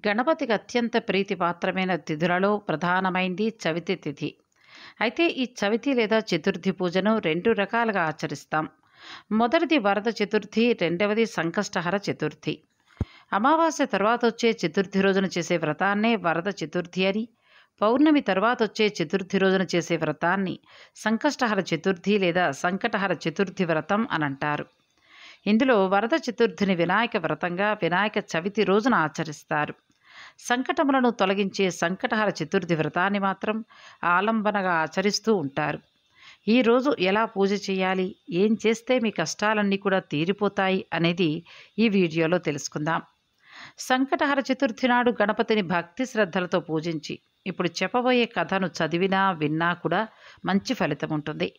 గణపతికి అత్యంత ప్రీతిపాత్రమైన తిథులలో ప్రధానమైంది చవితి తిథి. అయితే ఈ చవితి లేదా చతుర్థి పూజను 2 రకాలుగా ఆచరిస్తాం. మొదటిది వరద చతుర్థి, రెండవది సంకష్టహర చతుర్థి. అమావాస్య తర్వాత వచ్చే చతుర్థి రోజున చేసే వ్రతాన్నే వరద చతుర్థి అని, పౌర్ణమి తర్వాత వచ్చే చతుర్థి రోజున చేసే వ్రతాన్ని సంకష్టహర చతుర్థి లేదా సంకటహర చతుర్థి వ్రతం అని అంటారు. ఇందులో వరద చతుర్థిని వినాయక వ్రతంగా వినాయక చవితి రోజున ఆచరిస్తారు. సంకటములను తొలగించే సంకటహర చతుర్థి వ్రతాన్ని మాత్రం ఆలంబనగా ఆచరిస్తూ ఉంటారు. ఈ రోజు ఎలా పూజ చేయాలి, ఏం చేస్తే మీ కష్టాలన్నీ కూడా తీరిపోతాయి అనేది ఈ వీడియోలో తెలుసుకుందాం. సంకటహర చతుర్థి నాడు గణపతిని భక్తి శ్రద్ధలతో పూజించి ఇప్పుడు చెప్పబోయే కథను చదివినా విన్నా కూడా మంచి ఫలితం ఉంటుంది.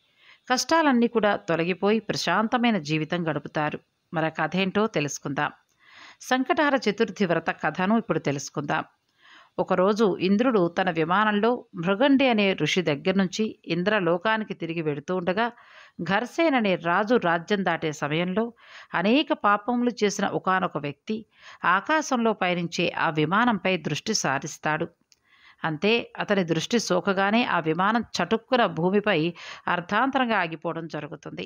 కష్టాలన్నీ కూడా తొలగిపోయి ప్రశాంతమైన జీవితం గడుపుతారు. మరి ఆ కథ ఏంటో తెలుసుకుందాం. సంకటహర చతుర్థి వ్రత కథను ఇప్పుడు తెలుసుకుందాం. ఒకరోజు ఇంద్రుడు తన విమానంలో మృగండి అనే ఋషి దగ్గర నుంచి ఇంద్రలోకానికి తిరిగి వెడుతూ ఉండగా ఘర్సేన్ అనే రాజు రాజ్యం దాటే సమయంలో అనేక పాపములు చేసిన ఒకానొక వ్యక్తి ఆకాశంలో పయనించే ఆ విమానంపై దృష్టి సారిస్తాడు. అంతే, అతని దృష్టి సోకగానే ఆ విమానం చటుక్కున భూమిపై అర్ధాంతరంగా ఆగిపోవడం జరుగుతుంది.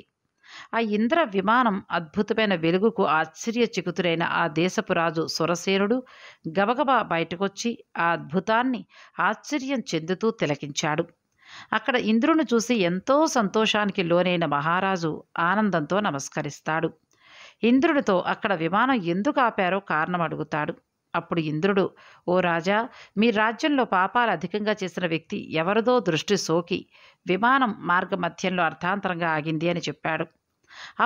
ఆ ఇంద్ర విమానం అద్భుతమైన వెలుగుకు ఆశ్చర్యచకితుడైన ఆ దేశపు రాజు సురసేనుడు గబగబా బయటకొచ్చి ఆ అద్భుతాన్ని ఆశ్చర్యం చెందుతూ తిలకించాడు. అక్కడ ఇంద్రుని చూసి ఎంతో సంతోషానికి లోనైన మహారాజు ఆనందంతో నమస్కరిస్తాడు. ఇంద్రుడితో అక్కడ విమానం ఎందుకు ఆపారో కారణం అడుగుతాడు. అప్పుడు ఇంద్రుడు, ఓ రాజా, మీ రాజ్యంలో పాపాలు అధికంగా చేసిన వ్యక్తి ఎవరిదో దృష్టి సోకి విమానం మార్గమధ్యంలో అర్థాంతరంగా ఆగింది అని చెప్పాడు.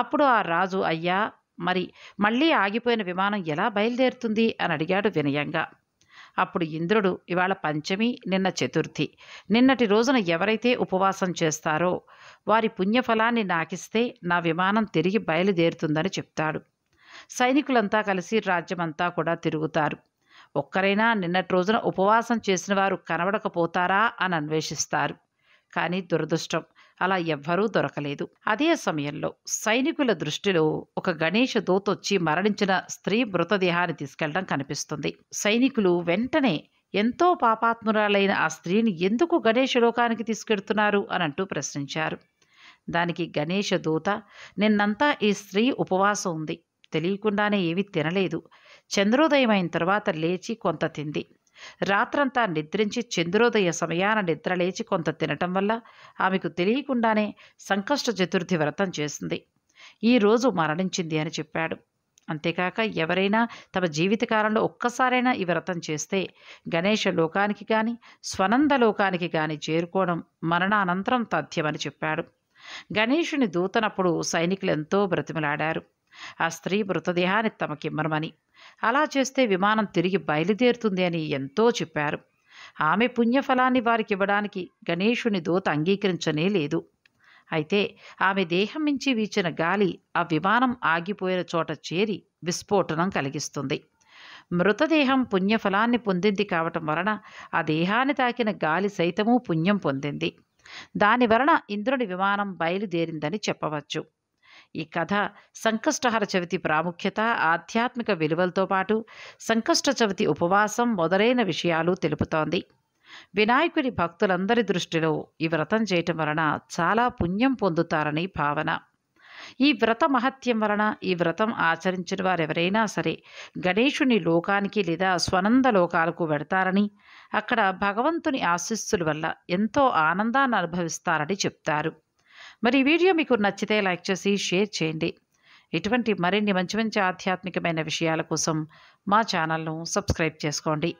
అప్పుడు ఆ రాజు, అయ్యా, మరి మళ్ళీ ఆగిపోయిన విమానం ఎలా బయలుదేరుతుంది అని అడిగాడు వినయంగా. అప్పుడు ఇంద్రుడు, ఇవాళ పంచమి, నిన్న చతుర్థి. నిన్నటి రోజున ఎవరైతే ఉపవాసం చేస్తారో వారి పుణ్యఫలాన్ని నాకిస్తే నా విమానం తిరిగి బయలుదేరుతుందని చెప్తాడు. సైనికులంతా కలిసి రాజ్యమంతా కూడా తిరుగుతారు. ఒక్కరైనా నిన్నటి రోజున ఉపవాసం చేసిన వారు కనబడకపోతారా అని అన్వేషిస్తారు. కానీ దురదృష్టం, అలా ఎవ్వరూ దొరకలేదు. అదే సమయంలో సైనికుల దృష్టిలో ఒక గణేష దూతొచ్చి మరణించిన స్త్రీ మృతదేహాన్ని తీసుకెళ్లడం కనిపిస్తుంది. సైనికులు వెంటనే ఎంతో పాపాత్మురాలైన ఆ స్త్రీని ఎందుకు గణేష లోకానికి తీసుకెడుతున్నారు అని అంటూ ప్రశ్నించారు. దానికి గణేష దూత, నిన్నంతా ఈ స్త్రీ ఉపవాసం ఉంది, తెలియకుండానే ఏమీ తినలేదు. చంద్రోదయం అయిన తర్వాత లేచి కొంత తింది. రాత్రంతా నిద్రించి చంద్రోదయ సమయాన నిద్రలేచి కొంత తినటం వల్ల ఆమెకు తెలియకుండానే సంకష్ట చతుర్థి వ్రతం చేసింది. ఈరోజు మరణించింది అని చెప్పాడు. అంతేకాక ఎవరైనా తమ జీవితకాలంలో ఒక్కసారైనా ఈ వ్రతం చేస్తే గణేష లోకానికి కానీ స్వనంద లోకానికి కానీ చేరుకోవడం మరణానంతరం తథ్యమని చెప్పాడు. గణేషుని దూతనప్పుడు సైనికులు ఎంతో బ్రతిమలాడారు ఆ స్త్రీ మృతదేహాన్ని తమకిమ్మరమని. అలా చేస్తే విమానం తిరిగి బయలుదేరుతుంది అని ఎంతో చెప్పారు. ఆమె పుణ్యఫలాన్ని వారికి ఇవ్వడానికి గణేషుని దూత అంగీకరించనే లేదు. అయితే ఆమె దేహం నుంచి వీచిన గాలి ఆ విమానం ఆగిపోయిన చోట చేరి విస్ఫోటనం కలిగిస్తుంది. మృతదేహం పుణ్యఫలాన్ని పొందింది కావటం వలన ఆ దేహాన్ని తాకిన గాలి సైతము పుణ్యం పొందింది. దాని వలన ఇంద్రుని విమానం బయలుదేరిందని చెప్పవచ్చు. ఈ కథ సంకష్టహర చవితి ప్రాముఖ్యత, ఆధ్యాత్మిక విలువలతో పాటు సంకష్ట చవితి ఉపవాసం మొదలైన విషయాలు తెలుపుతోంది. వినాయకుని భక్తులందరి దృష్టిలో ఈ వ్రతం చేయటం వలన చాలా పుణ్యం పొందుతారని భావన. ఈ వ్రత మహత్యం వలన ఈ వ్రతం ఆచరించిన వారెవరైనా సరే గణేశుని లోకానికి లేదా స్వనంద లోకాలకు వెడతారని, అక్కడ భగవంతుని ఆశీస్సుల వల్ల ఎంతో ఆనందాన్ని అనుభవిస్తారని చెప్తారు. మరి ఈ వీడియో మీకు నచ్చితే లైక్ చేసి షేర్ చేయండి. ఇటువంటి మరిన్ని మంచి మంచి ఆధ్యాత్మికమైన విషయాల కోసం మా ఛానల్ను సబ్స్క్రైబ్ చేసుకోండి.